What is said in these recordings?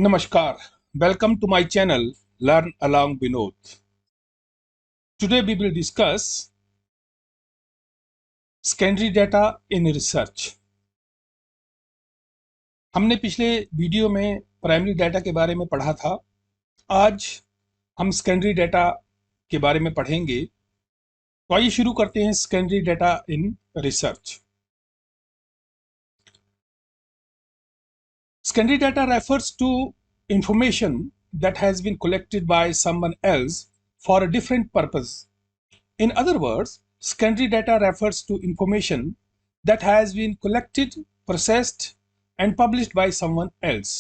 Namaskar. Welcome to my channel Learn Along Vinod. Today we will discuss secondary data in research. हमने पिछले video में primary data के बारे में पढ़ा था. आज हम सेकेंडरी डाटा के बारे में पढ़ेंगे. तो आइए शुरू करते हैं secondary data in research. Secondary data refers to information that has been collected by someone else for a different purpose. In other words, secondary data refers to information that has been collected, processed, and published by someone else,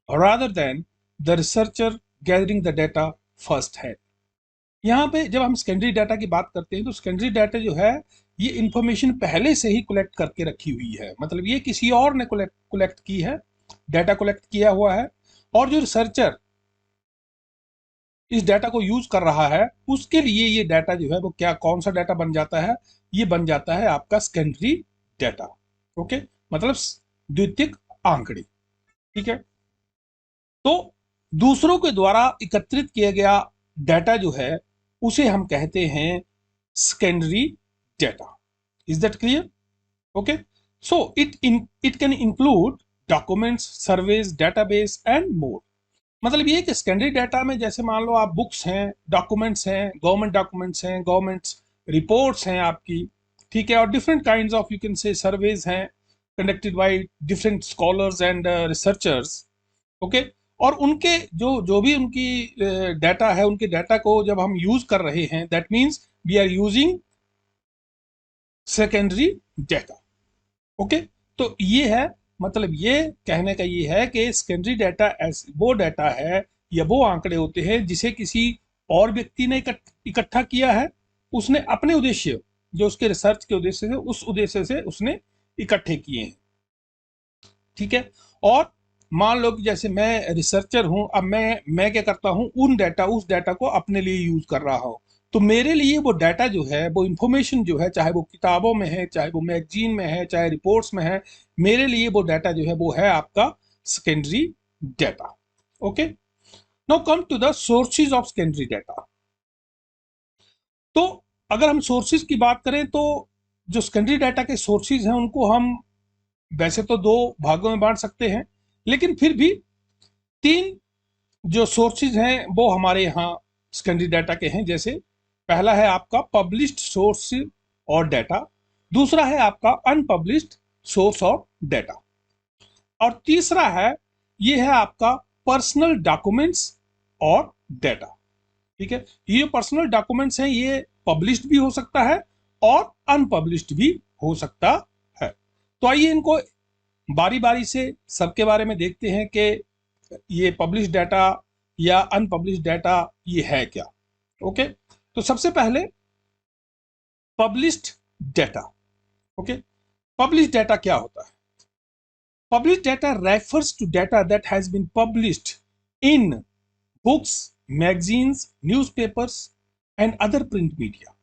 rather than the researcher gathering the data first hand. यहाँ पे जब हम secondary data की बात करते हैं तो secondary data जो है ये इंफॉर्मेशन पहले से ही कलेक्ट करके रखी हुई है. मतलब ये किसी और ने कलेक्ट की है, डाटा कलेक्ट किया हुआ है, और जो रिसर्चर इस डाटा को यूज कर रहा है उसके लिए ये डाटा जो है वो क्या कौन सा डाटा बन जाता है, ये बन जाता है आपका सेकेंडरी डाटा. ओके, मतलब द्वितीयक आंकड़े. ठीक है, तो दूसरों के द्वारा एकत्रित किया गया डाटा जो है उसे हम कहते हैं secondary data. Is that clear? Okay, so it can include documents, surveys, database and more. मतलब ये कि सेकेंडरी डाटा में जैसे मान लो आप बुक्स हैं, डॉक्यूमेंट्स हैं, गवर्नमेंट रिपोर्ट्स हैं आपकी. ठीक है, और different kinds of you can say surveys हैं conducted by different scholars and researchers. Okay, और उनके जो भी उनकी डाटा है, उनके डाटा को जब हम यूज कर रहे हैं that means we are using secondary data. Okay, तो ये है, मतलब ये कहने का ये है कि सेकेंडरी डाटा वो डाटा है या वो आंकड़े होते हैं जिसे किसी और व्यक्ति ने इकट्ठा किया है. उसने अपने उद्देश्य, जो उसके रिसर्च के उद्देश्य से, उस उद्देश्य से उसने इकट्ठे किए हैं. ठीक है, और मान लो कि जैसे मैं रिसर्चर हूं, अब मैं क्या करता हूं, उस डाटा को अपने लिए यूज कर रहा हूं. तो मेरे लिए वो डाटा जो है, वो इंफॉर्मेशन जो है, चाहे वो किताबों में है, चाहे वो मैगजीन में है, चाहे रिपोर्ट्स में है, मेरे लिए वो डाटा जो है वो है आपका secondary data. Okay, now come to the sources of secondary data. तो अगर हम सोर्सेज की बात करें तो जो सेकेंडरी डाटा के सोर्सेज हैं उनको हम वैसे तो दो भागों में बांट सकते हैं, लेकिन फिर भी तीन जो सोर्सेज हैं वो हमारे यहाँ सेकेंडरी डाटा के हैं. जैसे पहला है आपका पब्लिश्ड सोर्स और डाटा, दूसरा है आपका अनपब्लिश्ड सोर्स ऑफ डाटा, और तीसरा है ये है आपका पर्सनल डॉक्यूमेंट्स और डाटा. ठीक है, ये जो पर्सनल डॉक्यूमेंट्स हैं ये पब्लिश्ड भी हो सकता है और अनपब्लिश्ड भी हो सकता है. तो आइए इनको बारी बारी से सबके बारे में देखते हैं कि ये पब्लिश्ड डाटा या अनपब्लिश्ड डाटा ये है क्या. ओके, तो सबसे पहले published data. Okay, published data क्या होता है? Published data refers to data that has been published in books, magazines, newspapers and other print media.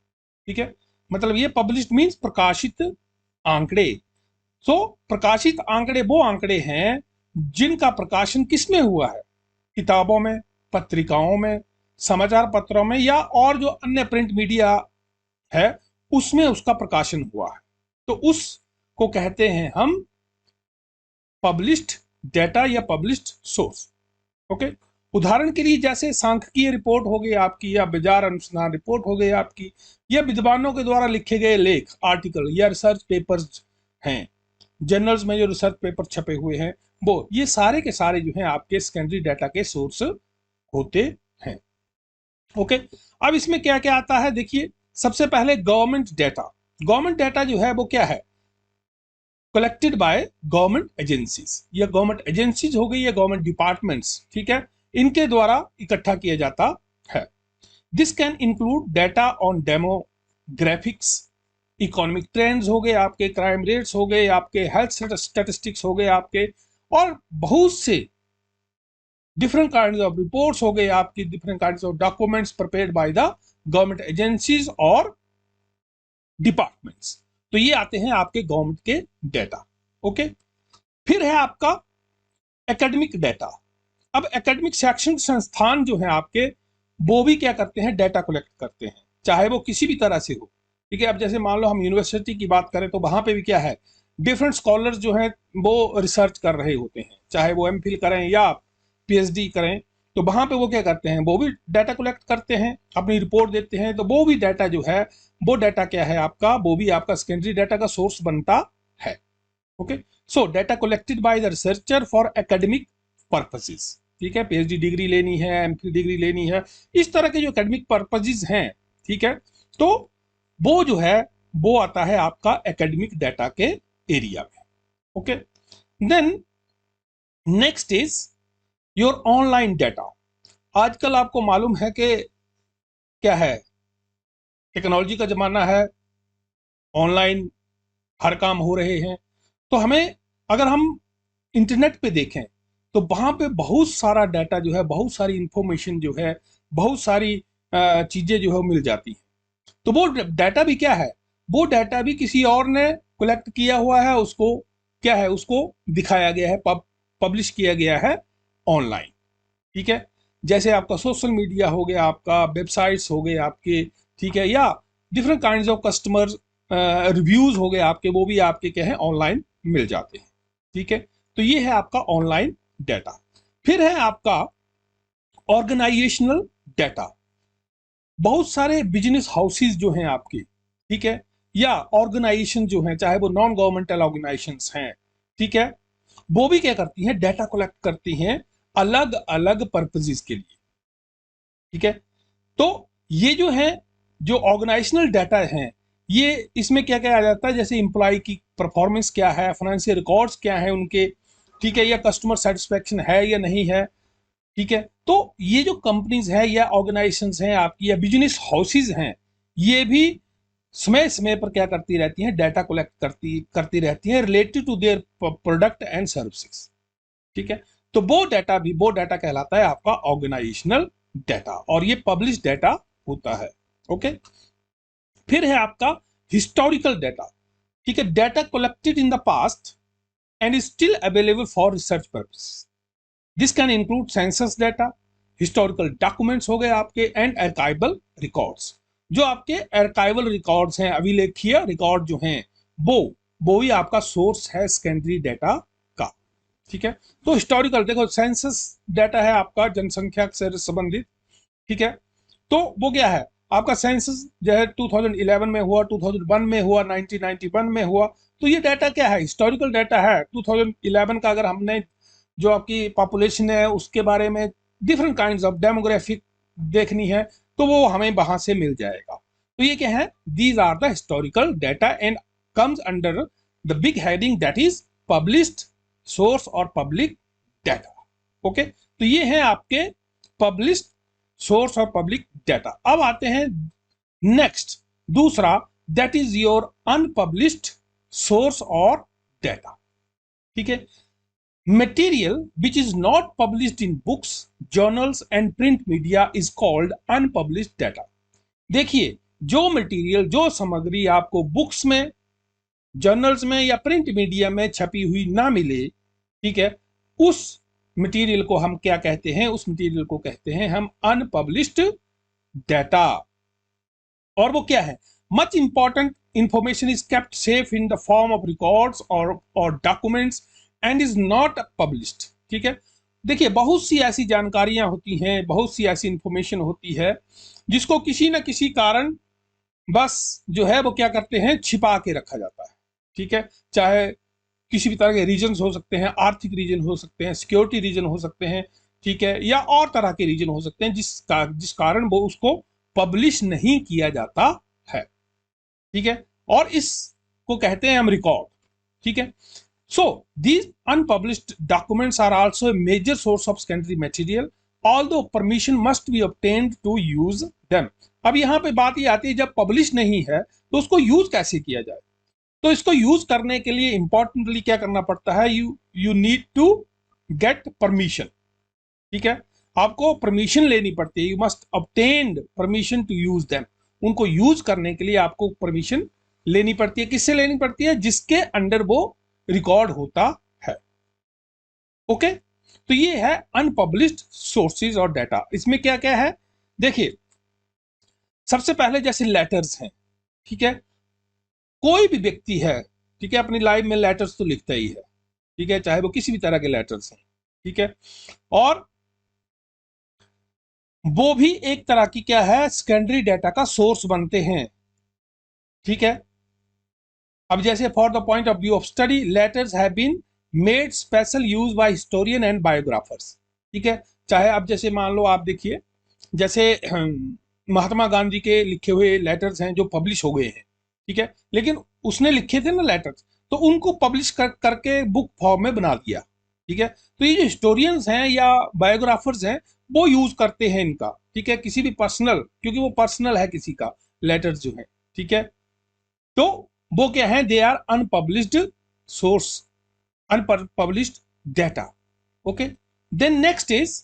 ठीक है, मतलब ये पब्लिश्ड मीन्स प्रकाशित आंकड़े. तो प्रकाशित आंकड़े वो आंकड़े हैं जिनका प्रकाशन किसमें हुआ है? किताबों में, पत्रिकाओं में, समाचार पत्रों में, या और जो अन्य प्रिंट मीडिया है उसमें उसका प्रकाशन हुआ है. तो उसको कहते हैं हम पब्लिश्ड डाटा या पब्लिश्ड सोर्स. ओके, उदाहरण के लिए जैसे सांख्यिकीय रिपोर्ट हो गई आपकी, या बाजार अनुसंधान रिपोर्ट हो गई आपकी, या विद्वानों के द्वारा लिखे गए लेख, आर्टिकल या रिसर्च पेपर्स हैं, जर्नल्स में जो रिसर्च पेपर छपे हुए हैं, वो ये सारे के सारे जो हैं आपके सेकेंडरी डाटा के सोर्स होते हैं. ओके, अब इसमें क्या क्या आता है देखिए. सबसे पहले गवर्नमेंट डाटा. गवर्नमेंट डाटा जो है वो क्या है? कलेक्टेड बाय गवर्नमेंट एजेंसीज, या गवर्नमेंट एजेंसीज हो गई या गवर्नमेंट डिपार्टमेंट्स. ठीक है, इनके द्वारा इकट्ठा किया जाता है. This can include data on demographics, economic trends हो गए आपके, क्राइम रेट्स हो गए आपके, हेल्थ स्टैटिस्टिक्स हो गए आपके, और बहुत से डिफरेंट काइंड्स ऑफ रिपोर्ट्स हो गए आपकी, different kinds of documents prepared by the government agencies और डिपार्टमेंट्स. तो ये आते हैं आपके गवर्नमेंट के डाटा. ओके, फिर है आपका एकेडमिक डाटा. अब एकेडमिक शैक्षणिक संस्थान जो है आपके, वो भी क्या करते हैं, डाटा कलेक्ट करते हैं, चाहे वो किसी भी तरह से हो। ठीक है, अब जैसे मान लो हम यूनिवर्सिटी की बात करें तो वहां पे भी क्या है, डिफरेंट स्कॉलर्स जो हैं वो रिसर्च कर रहे होते हैं, चाहे वो एमफिल करें या पीएचडी करें, तो वहां पे वो क्या करते हैं, वो भी डाटा कलेक्ट करते हैं, अपनी रिपोर्ट देते हैं। तो वो भी डाटा जो है, वो डाटा क्या है आपका, वो भी आपका सेकेंडरी डाटा का सोर्स बनता है। Okay, so data collected by the researcher for academic purposes. ठीक है, पीएचडी डिग्री लेनी है, एमफिल डिग्री लेनी है, इस तरह के जो एकेडमिक पर्पसेस हैं, ठीक है, तो वो जो है वो आता है आपका एकेडमिक डाटा के एरिया में। Okay, then next is your online data. आजकल आपको मालूम है कि क्या है, टेक्नोलॉजी का जमाना है, ऑनलाइन हर काम हो रहे हैं। तो हमें, अगर हम इंटरनेट पे देखें तो वहां पे बहुत सारा डाटा जो है, बहुत सारी इंफॉर्मेशन जो है, बहुत सारी चीजें जो है मिल जाती हैं। तो वो डाटा भी क्या है, वो डाटा भी किसी और ने कलेक्ट किया हुआ है, उसको क्या है, उसको दिखाया गया है, पब्लिश किया गया है ऑनलाइन। ठीक है, जैसे आपका सोशल मीडिया हो गया, आपका वेबसाइट्स हो गए आपके, ठीक है, या different kind of customer reviews हो गए आपके, वो भी आपके क्या है, ऑनलाइन मिल जाते हैं। ठीक है, तो ये है आपका ऑनलाइन डाटा। फिर है आपका ऑर्गेनाइजेशनल डाटा। बहुत सारे बिजनेस हाउसेज जो हैं आपके, ठीक है, या ऑर्गेनाइजेशन जो हैं, चाहे वो नॉन गवर्नमेंटल ऑर्गेनाइजेशंस हैं, ठीक है, वो भी क्या करती हैं, डाटा कलेक्ट करती हैं अलग अलग पर्पजेस के लिए। ठीक है, तो ये जो है, जो ऑर्गेनाइजेशनल डाटा है, ये इसमें क्या क्या आ जाता है, जैसे एम्प्लॉय की परफॉर्मेंस क्या है, फाइनेंशियल रिकॉर्ड्स क्या है उनके, ठीक है, या कस्टमर सेटिस्फेक्शन है या नहीं है। ठीक है, तो ये जो कंपनीज है या ऑर्गेनाइजेशंस हैं आपकी, या बिजनेस हाउसेज हैं, ये भी समय समय पर क्या करती रहती हैं, डाटा कलेक्ट करती करती रहती हैं related to their product and services. ठीक है, तो वो डाटा कहलाता है आपका ऑर्गेनाइजेशनल डाटा, और ये पब्लिश डाटा होता है। ओके, फिर है आपका हिस्टोरिकल डाटा। ठीक है, data collected in the past and is still available for research purpose. This can include census data, historical documents हो गए आपके, एंड आर्काइवल रिकॉर्ड्स। जो आपके आर्काइवल रिकॉर्ड्स हैं, अभिलेखीय रिकॉर्ड जो हैं, वो ही आपका सोर्स है सेकेंडरी डाटा का। ठीक है, तो हिस्टोरिकल देखो, सेंसस डाटा है आपका जनसंख्या से संबंधित। ठीक है, तो वो क्या है आपका, सेंसस जो है 2011 में हुआ, 2001 में हुआ, 1991 में हुआ। तो ये डाटा क्या है, हिस्टोरिकल डाटा है। 2011 का अगर हमने जो आपकी पॉपुलेशन है उसके बारे में डिफरेंट काइंड्स ऑफ डेमोग्राफिक देखनी है, तो वो हमें वहां से मिल जाएगा। तो ये क्या है, these are the historical data and comes under the big heading that is published source और पब्लिक डाटा। ओके, तो ये है आपके पब्लिश्ड सोर्स और पब्लिक डाटा। अब आते हैं नेक्स्ट, दूसरा, that is your unpublished source और डाटा। ठीक है, material which is not published in books, journals and print media is called unpublished data। देखिए, जो मटेरियल, जो सामग्री आपको बुक्स में, जर्नल्स में या प्रिंट मीडिया में छपी हुई ना मिले, ठीक है, उस मटेरियल को हम क्या कहते हैं, उस मटेरियल को कहते हैं हम अनपब्लिश्ड डाटा। और वो क्या है, much important information is kept safe in the form of records और documents and is not published. ठीक है, देखिए, बहुत सी ऐसी जानकारियां होती हैं, बहुत सी ऐसी इंफॉर्मेशन होती है जिसको किसी न किसी कारण बस जो है वो क्या करते हैं, छिपा के रखा जाता है। ठीक है, चाहे किसी भी तरह के रीजन हो सकते हैं, आर्थिक रीजन हो सकते हैं, सिक्योरिटी रीजन हो सकते हैं, ठीक है, या और तरह के रीजन हो सकते हैं जिस कारण वो उसको पब्लिश नहीं किया जाता है। ठीक है, और इसको कहते हैं हम रिकॉर्ड। ठीक है, so these unpublished documents are also a major source of secondary material, although permission must be obtained to use them। अब यहां पे बात ये आती है, जब पब्लिश नहीं है तो उसको यूज कैसे किया जाए। तो इसको यूज करने के लिए इंपॉर्टेंटली क्या करना पड़ता है, you need to get permission. ठीक है, आपको परमिशन लेनी पड़ती है, you must obtain permission to use them. उनको यूज करने के लिए आपको परमिशन लेनी पड़ती है। किससे लेनी पड़ती है, जिसके अंडर वो रिकॉर्ड होता है। ओके, तो ये है अनपब्लिश्ड सोर्सेज और डाटा। इसमें क्या क्या है देखिए, सबसे पहले जैसे लेटर्स हैं, ठीक है, कोई भी व्यक्ति है, ठीक है, अपनी लाइफ में लेटर्स तो लिखता ही है, ठीक है, चाहे वो किसी भी तरह के लेटर्स हैं, ठीक है, और वो भी एक तरह की क्या है, सेकेंडरी डाटा का सोर्स बनते हैं, ठीक है। अब जैसे for the point of view of study, letters have been made special use by historian and biographers, ठीक है। चाहे अब जैसे मान लो आप देखिए, जैसे महात्मा गांधी के लिखे हुए लेटर्स हैं जो पब्लिश हो गए हैं, ठीक है, लेकिन उसने लिखे थे ना लेटर्स, तो उनको पब्लिश करके बुक फॉर्म में बना दिया, ठीक है। तो ये जो हिस्टोरियंस हैं या बायोग्राफर्स हैं, वो यूज करते हैं इनका, ठीक है, किसी भी पर्सनल, क्योंकि वो पर्सनल है किसी का लेटर्स जो है, ठीक है। तो वो क्या है, they are unpublished source, unpublished data, okay. Then next is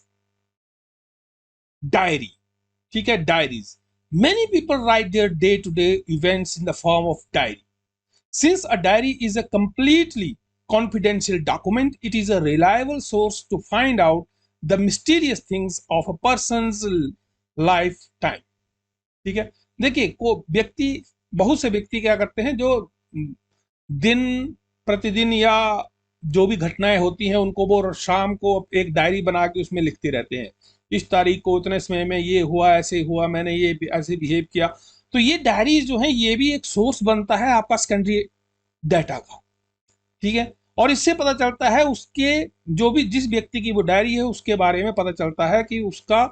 diary, ठीक है, diaries. Many people write their day-to-day events in the form of diary. Since a diary is a completely confidential document, it is a reliable source to find out the mysterious things of a person's lifetime. ठीक है, देखिए को व्यक्ति, बहुत से व्यक्ति क्या करते हैं, जो दिन प्रतिदिन या जो भी घटनाएं होती हैं उनको वो शाम को एक डायरी बना के उसमें लिखते रहते हैं, इस तारीख को इतने समय में ये हुआ, ऐसे हुआ, मैंने ये ऐसे बिहेव किया। तो ये डायरीज जो है ये भी एक सोर्स बनता है आपका सेकेंडरी डाटा का, ठीक है। और इससे पता चलता है उसके, जो भी जिस व्यक्ति की वो डायरी है उसके बारे में पता चलता है कि उसका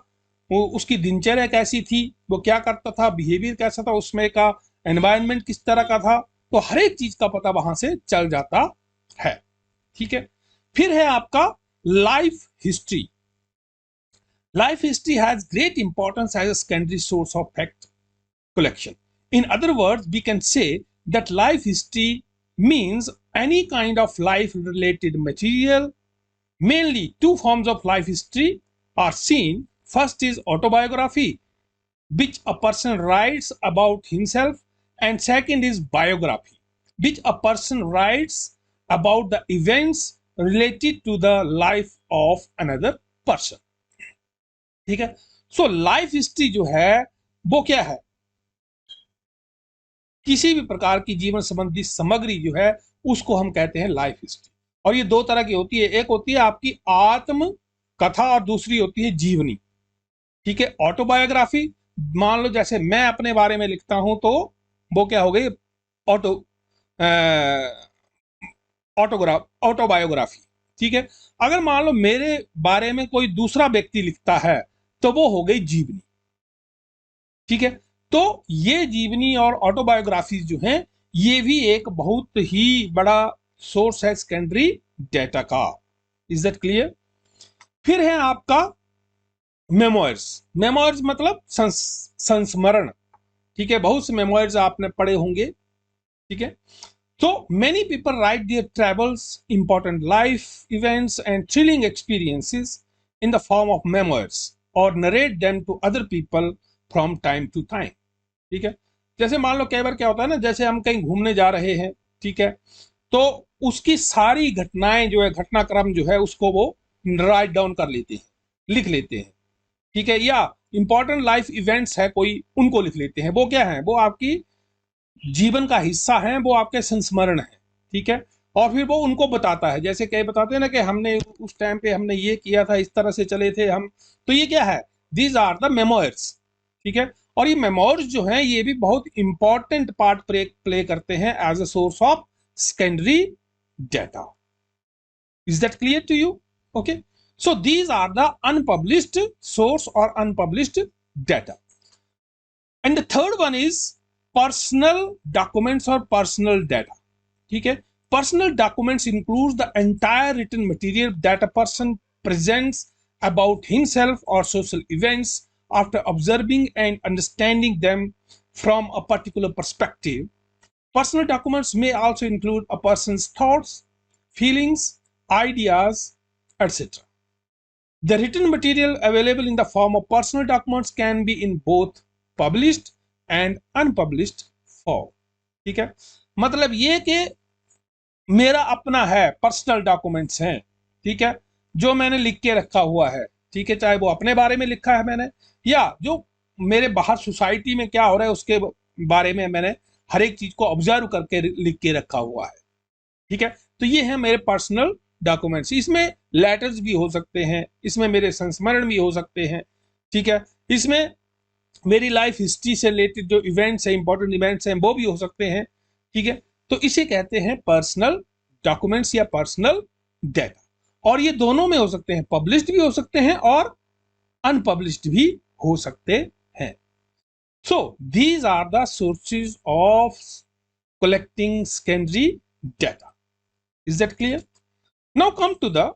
उसकी दिनचर्या कैसी थी, वो क्या करता था, बिहेवियर कैसा था, उसमें का एनवायरनमेंट किस तरह का था, तो हर एक चीज का पता वहां से चल जाता है, ठीक है। फिर है आपका life history. Life history has great importance as a secondary source of fact collection. In other words, we can say that life history means any kind of life related material. Mainly two forms of life history are seen. First is autobiography, which a person writes about himself, and second is biography, which a person writes about the events related to the life of another person, ठीक है। So life history जो है वो क्या है, किसी भी प्रकार की जीवन संबंधी सामग्री जो है उसको हम कहते हैं लाइफ हिस्ट्री। और ये दो तरह की होती है, एक होती है आपकी आत्म कथा और दूसरी होती है जीवनी, ठीक है। ऑटोबायोग्राफी, मान लो जैसे मैं अपने बारे में लिखता हूं तो वो क्या हो गई, ऑटो ऑटोबायोग्राफी, ठीक है। अगर मान लो मेरे बारे में कोई दूसरा व्यक्ति लिखता है तो वो हो गई जीवनी, ठीक है। तो ये जीवनी और ऑटोबायोग्राफी जो हैं ये भी एक बहुत ही बड़ा सोर्स है सेकेंडरी डाटा का। Is that clear? फिर है आपका मेमोयर्स। मेमोयर्स मतलब संस्मरण, ठीक है। बहुत से मेमोयर्स आपने पढ़े होंगे, ठीक है। So many people write their travels, important life events and thrilling experiences in the form of memoirs or narrate them to other people from time to time, ठीक है। जैसे मान लो कई बार क्या होता है ना, जैसे हम कहीं घूमने जा रहे हैं, ठीक है, तो उसकी सारी घटनाएं जो है, घटनाक्रम जो है उसको वो राइट डाउन कर लेते हैं, लिख लेते हैं, ठीक है। या इंपॉर्टेंट लाइफ इवेंट्स है कोई, उनको लिख लेते हैं। वो क्या है, वो आपकी जीवन का हिस्सा है, वो आपके संस्मरण है, ठीक है। और फिर वो उनको बताता है, जैसे कई बताते हैं ना कि हमने उस टाइम पे हमने ये किया था, इस तरह से चले थे हम, तो ये क्या है, दीज आर द मेमोयर्स, ठीक है। और ये मेमोयर्स जो हैं ये भी बहुत इंपॉर्टेंट पार्ट प्ले करते हैं as a source of secondary data. Is that clear to you? Okay, so these are the unpublished source और unpublished data. And the third one is personal documents और personal data, ठीक है। Personal documents include the entire written material that a person presents about himself और social events after observing and understanding them from a particular perspective. Personal documents may also include a person's thoughts, feelings, ideas, etc. The written material available in the form of personal documents can be in both published and unpublished form, ठीक है। मतलब ये कि मेरा अपना है, personal documents हैं, ठीक है, जो मैंने लिख के रखा हुआ है, ठीक है, चाहे वो अपने बारे में लिखा है मैंने या जो मेरे बाहर सोसाइटी में क्या हो रहा है उसके बारे में मैंने हर एक चीज को ऑब्जर्व करके लिख के रखा हुआ है, ठीक है। तो ये है मेरे पर्सनल डॉक्यूमेंट्स। इसमें लेटर्स भी हो सकते हैं, इसमें मेरे संस्मरण भी हो सकते हैं, ठीक है। इसमें मेरी लाइफ हिस्ट्री से रिलेटेड जो इवेंट्स हैं, इंपॉर्टेंट इवेंट्स हैं, वो भी हो सकते हैं, ठीक है। तो इसे कहते हैं पर्सनल डॉक्यूमेंट्स या पर्सनल डेटा। और ये दोनों में हो सकते हैं, पब्लिश्ड भी हो सकते हैं और अनपब्लिश्ड भी हो सकते हैं। So these are the sources of collecting secondary data. Is that clear? Now come to the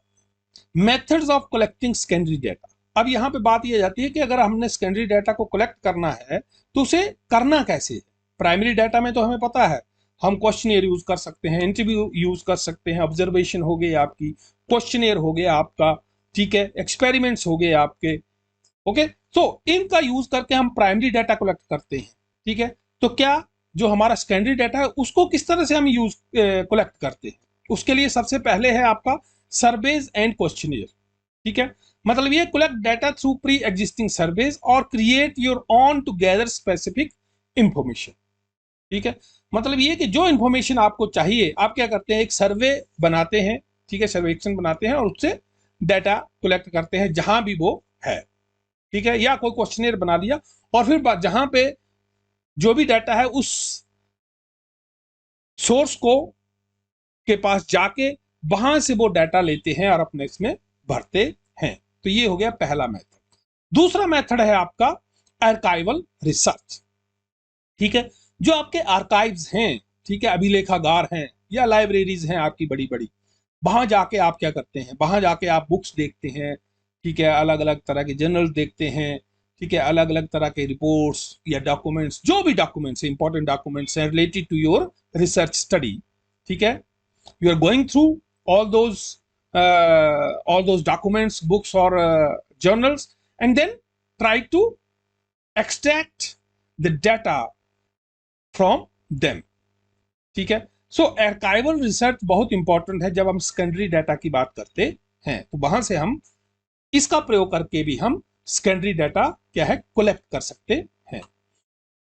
methods of collecting secondary data. अब यहाँ पे बात ये जाती है कि अगर हमने सेकेंडरी डाटा को कलेक्ट करना है तो उसे करना कैसे है। प्राइमरी डाटा में तो हमें पता है, हम क्वेश्चनियर यूज कर सकते हैं, इंटरव्यू यूज कर सकते हैं, ऑब्जर्वेशन हो गई आपकी, क्वेश्चनियर हो गया आपका, ठीक है, एक्सपेरिमेंट्स हो गए आपके, ओके। तो इनका यूज करके हम प्राइमरी डाटा कलेक्ट करते हैं, ठीक है। तो क्या जो हमारा सेकेंडरी डाटा है उसको किस तरह से हम यूज कलेक्ट करते हैं? उसके लिए सबसे पहले है आपका सर्वेज एंड क्वेश्चनियर, ठीक है। मतलब ये collect data through pre existing surveys और create your own to gather specific information, ठीक है। मतलब ये कि जो इंफॉर्मेशन आपको चाहिए आप क्या करते हैं, एक सर्वे बनाते हैं, ठीक है, सर्वेक्षण बनाते हैं और उससे डाटा कलेक्ट करते हैं जहां भी वो है, ठीक है। या कोई क्वेश्चनियर बना लिया और फिर जहां पे जो भी डाटा है उस सोर्स को के पास जाके वहां से वो डाटा लेते हैं और अपने इसमें भरते हैं। तो ये हो गया पहला मेथड। दूसरा मेथड है आपका आर्काइवल रिसर्च, ठीक है। जो आपके आर्काइव्स हैं, ठीक है, अभिलेखागार हैं या लाइब्रेरीज हैं आपकी बड़ी बड़ी, वहां जाके आप क्या करते हैं, वहां जाके आप बुक्स देखते हैं, ठीक है, अलग अलग तरह के जर्नल देखते हैं, ठीक है, अलग अलग तरह के रिपोर्ट्स या डॉक्यूमेंट्स, जो भी डॉक्यूमेंट्स हैं, इंपॉर्टेंट डॉक्यूमेंट्स हैं related to your research study, ठीक है। You are going through all those documents, books or journals, and then try to extract the data from them, ठीक है। सो आर्काइवल रिसर्च बहुत इंपॉर्टेंट है जब हम सेकेंडरी डाटा की बात करते हैं, तो वहां से हम इसका प्रयोग करके भी हम सेकेंडरी डाटा क्या है कलेक्ट कर सकते हैं।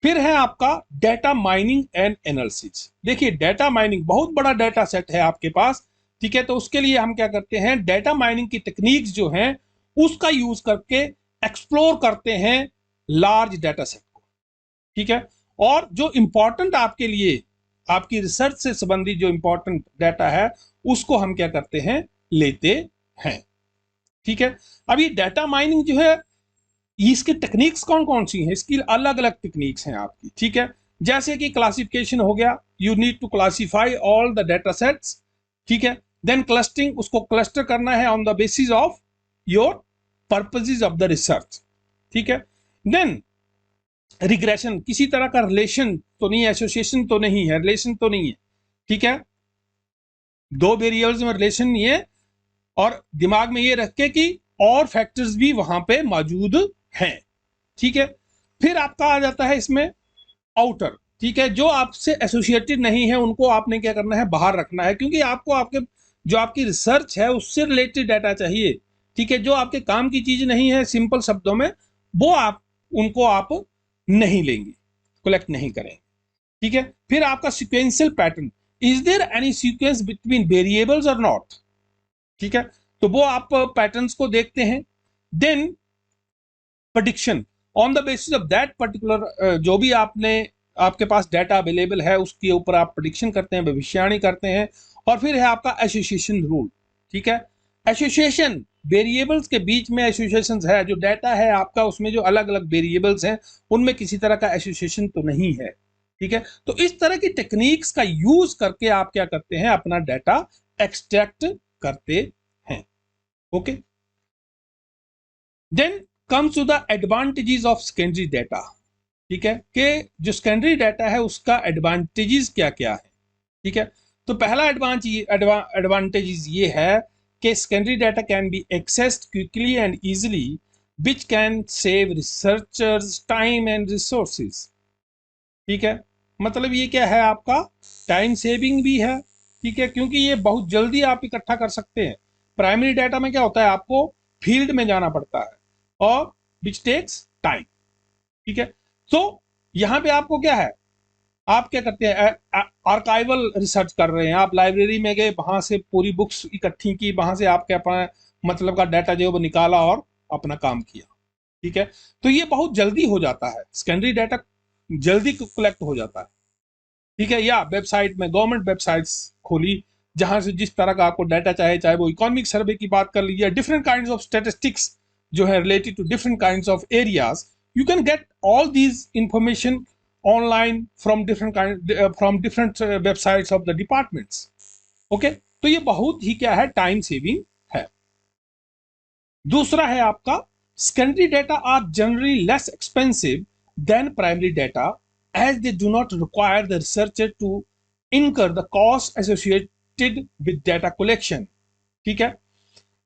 फिर है आपका डाटा माइनिंग एंड एनालिसिस। देखिए डाटा माइनिंग बहुत बड़ा डाटा सेट है आपके पास, ठीक है। तो उसके लिए हम क्या करते हैं, डाटा माइनिंग की टेक्निक्स जो हैं उसका यूज करके एक्सप्लोर करते हैं लार्ज डाटा सेट को, ठीक है। और जो इंपॉर्टेंट आपके लिए आपकी रिसर्च से संबंधित जो इंपॉर्टेंट डाटा है उसको हम क्या करते हैं, लेते हैं, ठीक है। अब ये डाटा माइनिंग जो है इसकी टेक्निक्स कौन कौन सी हैं, इसकी अलग अलग टेक्निक्स हैं आपकी, ठीक है। जैसे कि क्लासिफिकेशन हो गया, you need to classify all the data sets, ठीक है। देन क्लस्टरिंग, उसको क्लस्टर करना है on the basis of your purposes of the research, ठीक है। देन रिग्रेशन, किसी तरह का रिलेशन तो नहीं है, एसोसिएशन तो नहीं है, रिलेशन तो नहीं है, ठीक है, दो वेरिएबल्स में रिलेशन नहीं है, और दिमाग में ये रख के कि और फैक्टर्स भी वहां पे मौजूद हैं, ठीक है। फिर आपका आ जाता है इसमें आउटर, ठीक है, जो आपसे एसोसिएटेड नहीं है उनको आपने क्या करना है, बाहर रखना है, क्योंकि आपको आपके जो आपकी रिसर्च है उससे रिलेटेड डाटा चाहिए, ठीक है। जो आपके काम की चीज नहीं है, सिंपल शब्दों में, वो आप उनको आप नहीं लेंगे, कलेक्ट नहीं करेंगे, ठीक है। फिर आपका sequential pattern, is there any sequence between variables और नॉट, ठीक है, तो वो आप पैटर्न्स को देखते हैं। Then prediction, on the basis of that particular जो भी आपने आपके पास डाटा अवेलेबल है उसके ऊपर आप प्रेडिक्शन करते हैं, भविष्यवाणी करते हैं। और फिर है आपका एसोसिएशन रूल, ठीक है। एसोसिएशन, वेरिएबल्स के बीच में एसोसिएशंस है, जो डाटा है आपका उसमें जो अलग अलग वेरिएबल्स हैं उनमें किसी तरह का एसोसिएशन तो नहीं है, ठीक है। तो इस तरह की टेक्निक्स का यूज करके आप क्या करते हैं, अपना डाटा एक्सट्रैक्ट करते हैं, okay. Then comes to the advantages of secondary data, ठीक है, कि जो सेकेंडरी डाटा है उसका एडवांटेजेस क्या क्या है, ठीक है। तो पहला एडवांटेजेस ये है कि secondary data can be accessed quickly and easily which can save researchers time and resources, ठीक है। मतलब ये क्या है, आपका टाइम सेविंग भी है, ठीक है, क्योंकि ये बहुत जल्दी आप इकट्ठा कर सकते हैं, प्राइमरी डाटा में क्या होता है, आपको फील्ड में जाना पड़ता है और विच टेक्स टाइम। ठीक है, तो यहाँ पे आपको क्या है, आप क्या करते हैं, आर्काइवल रिसर्च कर रहे हैं, आप लाइब्रेरी में गए, वहां से पूरी बुक्स इकट्ठी की, वहां से आपके अपना मतलब का डाटा जो है वो निकाला और अपना काम किया। ठीक है, तो ये बहुत जल्दी हो जाता है, सेकेंडरी डाटा जल्दी कलेक्ट हो जाता है। ठीक है, या वेबसाइट में गवर्नमेंट वेबसाइट्स खोली जहां से जिस तरह का आपको डाटा चाहे, चाहे वो इकोनॉमिक सर्वे की बात कर लीजिए, डिफरेंट काइंड्स ऑफ स्टैटिस्टिक्स जो है related to different kinds of areas, you can get all these information online from different websites of the departments. Okay, तो ये बहुत ही क्या है, टाइम सेविंग है। दूसरा है आपका, secondary data are generally less expensive than primary data as they do not require the researcher to incur the cost associated with data collection. ठीक है,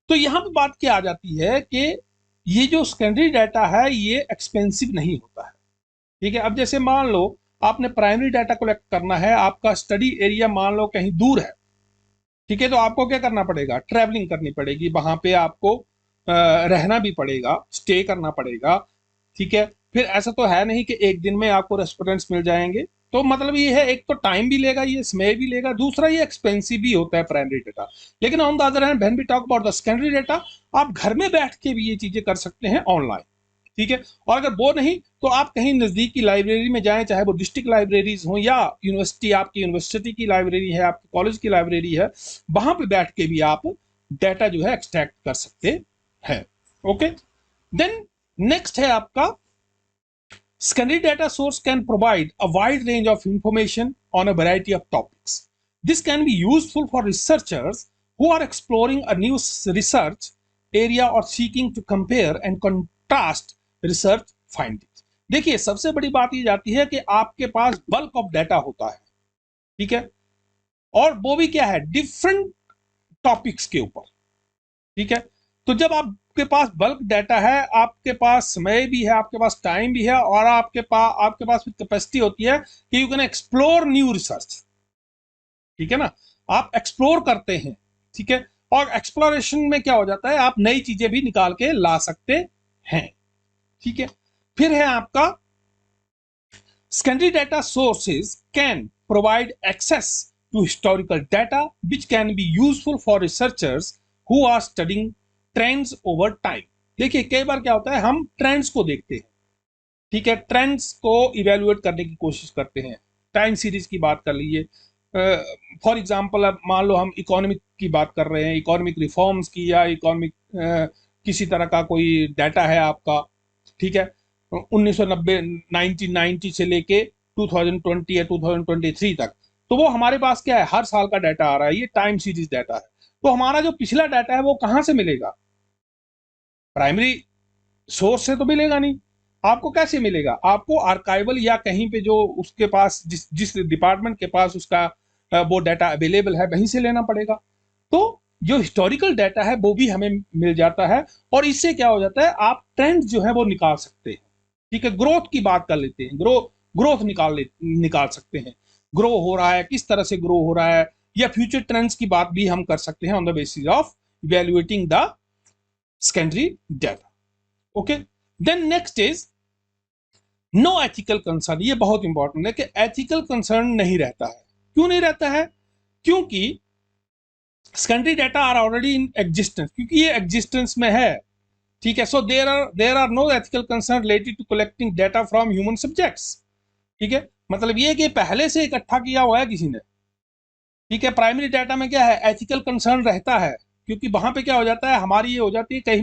तो यहां पर बात क्या आ जाती है कि ये जो सेकेंडरी डाटा है ये एक्सपेंसिव नहीं होता है। ठीक है, अब जैसे मान लो आपने प्राइमरी डाटा कलेक्ट करना है, आपका स्टडी एरिया मान लो कहीं दूर है। ठीक है, तो आपको क्या करना पड़ेगा, ट्रैवलिंग करनी पड़ेगी, वहां पे आपको रहना भी पड़ेगा, स्टे करना पड़ेगा। ठीक है, फिर ऐसा तो है नहीं कि एक दिन में आपको रेस्टोरेंट्स मिल जाएंगे, तो मतलब ये है, एक तो टाइम भी लेगा, ये समय भी लेगा, दूसरा ये एक्सपेंसिव भी होता है प्राइमरी डाटा। लेकिन on the other hand when we talk about the secondary data, आप घर में बैठ के भी ये चीजें कर सकते हैं ऑनलाइन। ठीक है, और अगर वो नहीं तो आप कहीं नजदीक की लाइब्रेरी में जाएं, चाहे वो डिस्ट्रिक्ट लाइब्रेरीज हो या यूनिवर्सिटी, आपकी यूनिवर्सिटी की लाइब्रेरी है, आपके कॉलेज की लाइब्रेरी है, वहां पे बैठ के भी आप डाटा जो है एक्सट्रैक्ट कर सकते हैं। ओके, देन नेक्स्ट है आपका, secondary data source can provide a wide range of information on a variety of topics. This can be useful for researchers who are exploring a new research area or seeking to compare and contrast research findings. देखिए, सबसे बड़ी बात ये जाती है कि आपके पास bulk of data होता है। ठीक है, और वो भी क्या है, डिफरेंट टॉपिक्स के ऊपर। ठीक है, तो जब आपके पास बल्क डाटा है, आपके पास समय भी है, आपके पास टाइम भी है, और आपके पास कैपेसिटी होती है कि you can explore new research. ठीक है ना, आप एक्सप्लोर करते हैं। ठीक है, और एक्सप्लोरेशन में क्या हो जाता है, आप नई चीजें भी निकाल के ला सकते हैं। ठीक है, फिर है आपका, secondary data sources can provide access to historical data which can be useful for researchers who are studying trends over time. देखिए, कई बार क्या होता है, हम ट्रेंड्स को देखते हैं। ठीक है, ट्रेंड्स को इवेल्युएट करने की कोशिश करते हैं, टाइम सीरीज की बात कर लीजिए। फॉर एग्जांपल, अब मान लो हम इकोनॉमिक की बात कर रहे हैं, इकोनॉमिक रिफॉर्म्स की, या इकोनॉमिक किसी तरह का कोई डाटा है आपका। ठीक है, 1990 1990 से लेके 2020 या 2023 तक, तो वो हमारे पास क्या है, हर साल का डाटा आ रहा है, ये टाइम सीरीज डाटा है। तो हमारा जो पिछला डाटा है वो कहां से मिलेगा, प्राइमरी सोर्स से तो मिलेगा नहीं। आपको कैसे मिलेगा, आपको आर्काइवल या कहीं पे जो उसके पास जिस डिपार्टमेंट के पास उसका वो डाटा अवेलेबल है वहीं से लेना पड़ेगा। तो जो हिस्टोरिकल डाटा है वो भी हमें मिल जाता है, और इससे क्या हो जाता है, आप ट्रेंड जो है वो निकाल सकते हैं। ठीक है, ग्रोथ की बात कर लेते हैं, ग्रोथ निकाल सकते हैं, ग्रो हो रहा है, किस तरह से ग्रो हो रहा है, या फ्यूचर ट्रेंड्स की बात भी हम कर सकते हैं on the basis of evaluating the secondary data. Okay, then next is no ethical concern. ये बहुत इंपॉर्टेंट है कि एथिकल कंसर्न नहीं रहता है। क्यों नहीं रहता है, क्योंकि secondary data are already in existence, क्योंकि ये एग्जिस्टेंस में है। ठीक है, so there are no ethical concern related to collecting data from human subjects. ठीक है, मतलब ये कि पहले से इकट्ठा किया हुआ है किसी ने। ठीक है, प्राइमरी डाटा में क्या है, एथिकल कंसर्न रहता है, क्योंकि वहां पे क्या हो जाता है, हमारी ये हो जाती है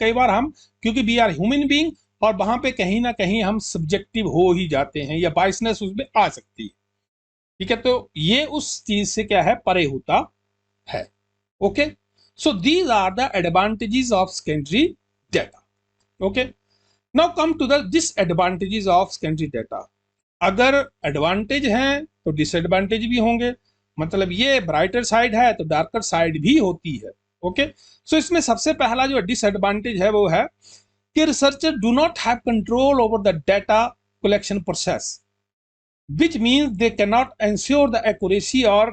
कई बार हम, क्योंकि वी आर ह्यूमन बीइंग, और वहां पे कहीं ना कहीं हम सब्जेक्टिव हो ही जाते हैं, या बायसनेस उसमें आ सकती है। ठीक है, तो ये उस चीज से क्या है, परे होता है। Okay, so these are the advantages of secondary data. Okay, now come to the disadvantages of secondary data. अगर एडवांटेज हैं तो डिसएडवांटेज भी होंगे, मतलब ये ब्राइटर साइड है तो डार्कर साइड भी होती है। ओके, सो इसमें सबसे पहला जो डिसएडवांटेज है वो है कि researcher do not have control over the data collection process, which means they cannot ensure the accuracy or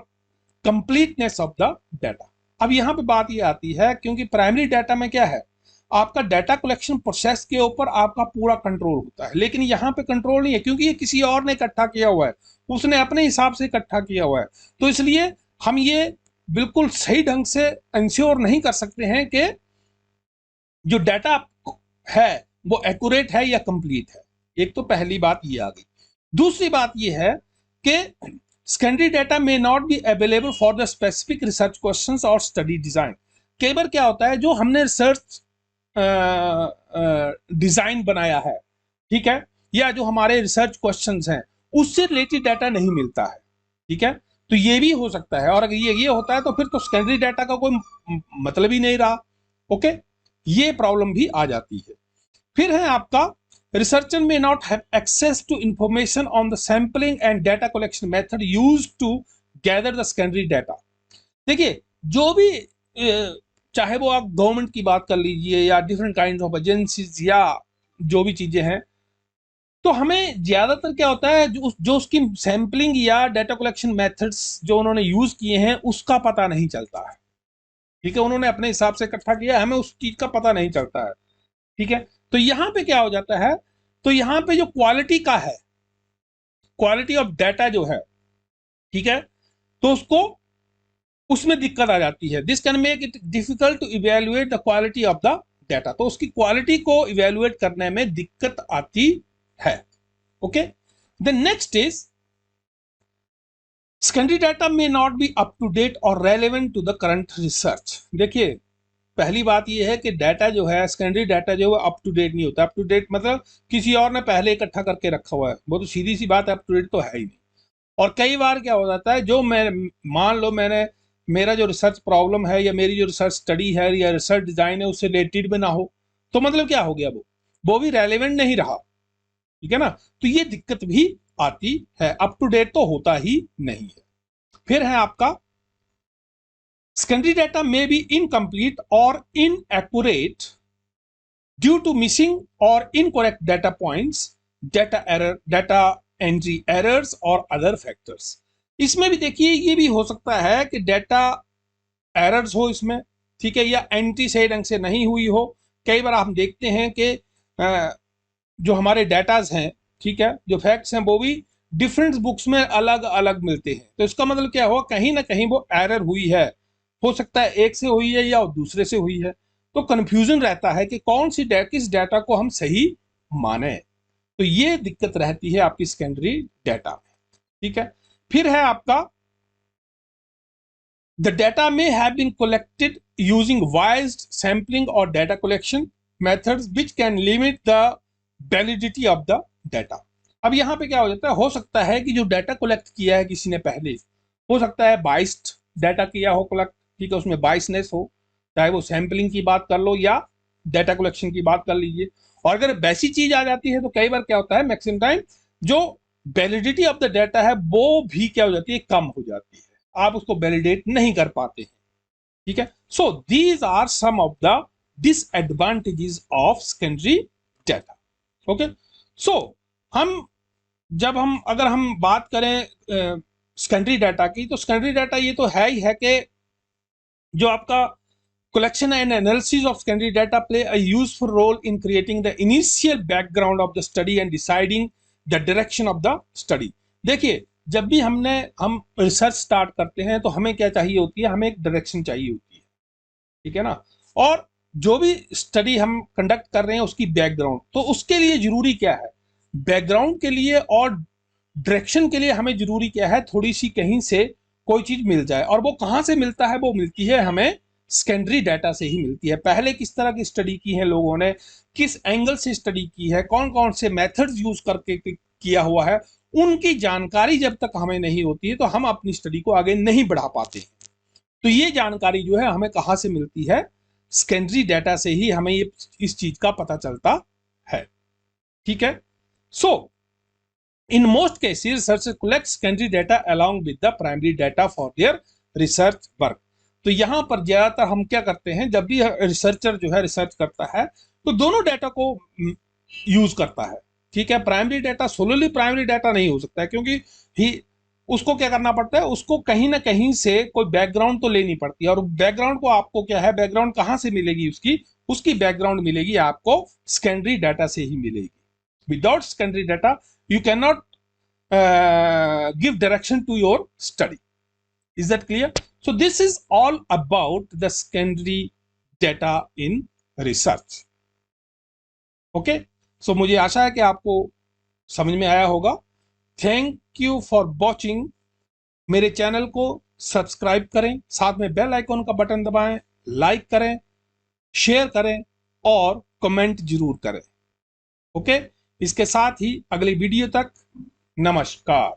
completeness of the data. अब यहाँ पे बात ये आती है, क्योंकि प्राइमरी डाटा में क्या है, आपका डाटा कलेक्शन प्रोसेस के ऊपर आपका पूरा कंट्रोल होता है, लेकिन यहाँ पे कंट्रोल नहीं है क्योंकि ये किसी और ने इकट्ठा किया हुआ है, उसने अपने हिसाब से इकट्ठा किया हुआ है। तो इसलिए हम ये बिल्कुल सही ढंग से इंश्योर नहीं कर सकते हैं कि जो डाटा है वो एक्यूरेट है या कंप्लीट है। एक तो पहली बात ये आ गई। दूसरी बात ये है कि secondary data may not be available for the specific research questions और स्टडी डिजाइन। कई बार क्या होता है, जो हमने रिसर्च डिजाइन बनाया है, ठीक है, या जो हमारे रिसर्च क्वेश्चंस हैं उससे रिलेटेड डाटा नहीं मिलता है, ठीक है, तो ये भी हो सकता है। और अगर ये होता है तो फिर तो सेकेंडरी डाटा का कोई मतलब ही नहीं रहा। ओके, ये प्रॉब्लम भी आ जाती है। फिर है आपका researcher may not have access to information on the sampling and data collection method used to gather the secondary data। देखिए, जो भी चाहे वो आप गवर्नमेंट की बात कर लीजिए या डिफरेंट काइंड ऑफ एजेंसीज या जो भी चीजें हैं, तो हमें ज्यादातर क्या होता है, जो उसकी सैम्पलिंग या डाटा कलेक्शन मेथड्स जो उन्होंने यूज किए हैं उसका पता नहीं चलता है, ठीक है, उन्होंने अपने हिसाब से इकट्ठा किया, हमें उस चीज का पता नहीं चलता है, ठीक है। तो यहां पे क्या हो जाता है, तो यहां पे जो क्वालिटी का है, क्वालिटी ऑफ डाटा जो है, ठीक है, तो उसमें दिक्कत आ जाती है। This can make it difficult to evaluate the quality of the data. तो उसकी क्वालिटी को इवेल्युएट करने में दिक्कत आती है। Okay, the next is secondary data may not be up to date और relevant to the current research. देखिए, पहली बात यह है कि डाटा जो है, सेकेंडरी डाटा जो है अप टू डेट नहीं होता। अप टू डेट मतलब किसी और ने पहले इकट्ठा करके रखा हुआ है, वो तो सीधी सी बात है, अप टू डेट तो है ही नहीं। और कई बार क्या हो जाता है, जो मैं मान लो मेरा जो रिसर्च प्रॉब्लम है या मेरी जो रिसर्च स्टडी है या रिसर्च डिजाइन है उससे रिलेटेड भी ना हो, तो मतलब क्या हो गया, वो भी रेलेवेंट नहीं रहा, ठीक है ना। तो ये दिक्कत भी आती है, अप टू डेट तो होता ही नहीं है। फिर है आपका secondary data may be incomplete or inaccurate due to missing or incorrect data points, data error, data entry errors और other factors। इसमें भी देखिए, ये भी हो सकता है कि डाटा एरर्स हो इसमें, ठीक है, या एंट्री सही ढंग से नहीं हुई हो। कई बार हम देखते हैं कि जो हमारे डाटाज हैं, ठीक है, जो फैक्ट्स हैं वो भी डिफरेंट बुक्स में अलग अलग मिलते हैं। तो इसका मतलब क्या हुआ, कहीं ना कहीं वो एरर हुई है, हो सकता है एक से हुई है या दूसरे से हुई है। तो कंफ्यूजन रहता है कि कौन सी किस डाटा को हम सही माने। तो ये दिक्कत रहती है आपकी सेकेंडरी डाटा में, ठीक है। फिर है आपका the data may have been collected using biased sampling और data collection methods which can limit the validity of the data. अब यहाँ पे क्या हो जाता है, हो सकता है कि जो डाटा कलेक्ट किया है किसी ने पहले, हो सकता है बाइस्ड डाटा किया हो कलेक्ट, ठीक है, उसमें बाइसनेस हो, चाहे वो सैम्पलिंग की बात कर लो या डाटा कलेक्शन की बात कर लीजिए। और अगर वैसी चीज आ जाती है तो कई बार क्या होता है, मैक्सिमम टाइम जो वैलिडिटी ऑफ द डाटा है वो भी क्या हो जाती है, कम हो जाती है, आप उसको वैलिडेट नहीं कर पाते हैं, ठीक है। So these are some of the disadvantages of secondary data. Okay, so अगर हम बात करें सेकेंडरी डाटा की, तो सेकेंडरी डाटा ये तो है ही है कि जो आपका collection and analysis of secondary data play a useful role in creating the initial background of the study and deciding the direction of the study। देखिए, जब भी हम रिसर्च स्टार्ट करते हैं तो हमें क्या चाहिए होती है, हमें एक डायरेक्शन चाहिए होती है, ठीक है ना। और जो भी स्टडी हम कंडक्ट कर रहे हैं उसकी बैकग्राउंड, तो उसके लिए जरूरी क्या है, बैकग्राउंड के लिए और डायरेक्शन के लिए हमें जरूरी क्या है, थोड़ी सी कहीं से कोई चीज मिल जाए। और वो कहां से मिलता है, वो मिलती है हमें सेकेंडरी डाटा से ही मिलती है। पहले किस तरह की स्टडी की है लोगों ने, किस एंगल से स्टडी की है, कौन कौन से मेथड्स यूज करके किया हुआ है, उनकी जानकारी जब तक हमें नहीं होती है तो हम अपनी स्टडी को आगे नहीं बढ़ा पाते। तो ये जानकारी जो है हमें कहां से मिलती है, सेकेंडरी डाटा से ही हमें ये इस चीज का पता चलता है, ठीक है। So in most cases researcher collect secondary data along with the primary data for their research work. तो यहां पर ज्यादातर हम क्या करते हैं, जब भी रिसर्चर जो है रिसर्च करता है तो दोनों डाटा को यूज करता है, ठीक है। प्राइमरी डाटा सोलोली प्राइमरी डाटा नहीं हो सकता है, क्योंकि ही उसको क्या करना पड़ता है, उसको कहीं ना कहीं से कोई बैकग्राउंड तो लेनी पड़ती है, और बैकग्राउंड को आपको क्या है, बैकग्राउंड कहाँ से मिलेगी उसकी, उसकी बैकग्राउंड मिलेगी आपको सेकेंडरी डाटा से ही मिलेगी। Without secondary data you can not give direction to your study. Is that clear? So this is all about the secondary data in research. Okay, so मुझे आशा है कि आपको समझ में आया होगा। Thank you for watching. मेरे चैनल को सब्सक्राइब करें, साथ में बेल आइकॉन का बटन दबाएं, लाइक करें, शेयर करें और कमेंट जरूर करें। ओके, इसके साथ ही अगली वीडियो तक नमस्कार।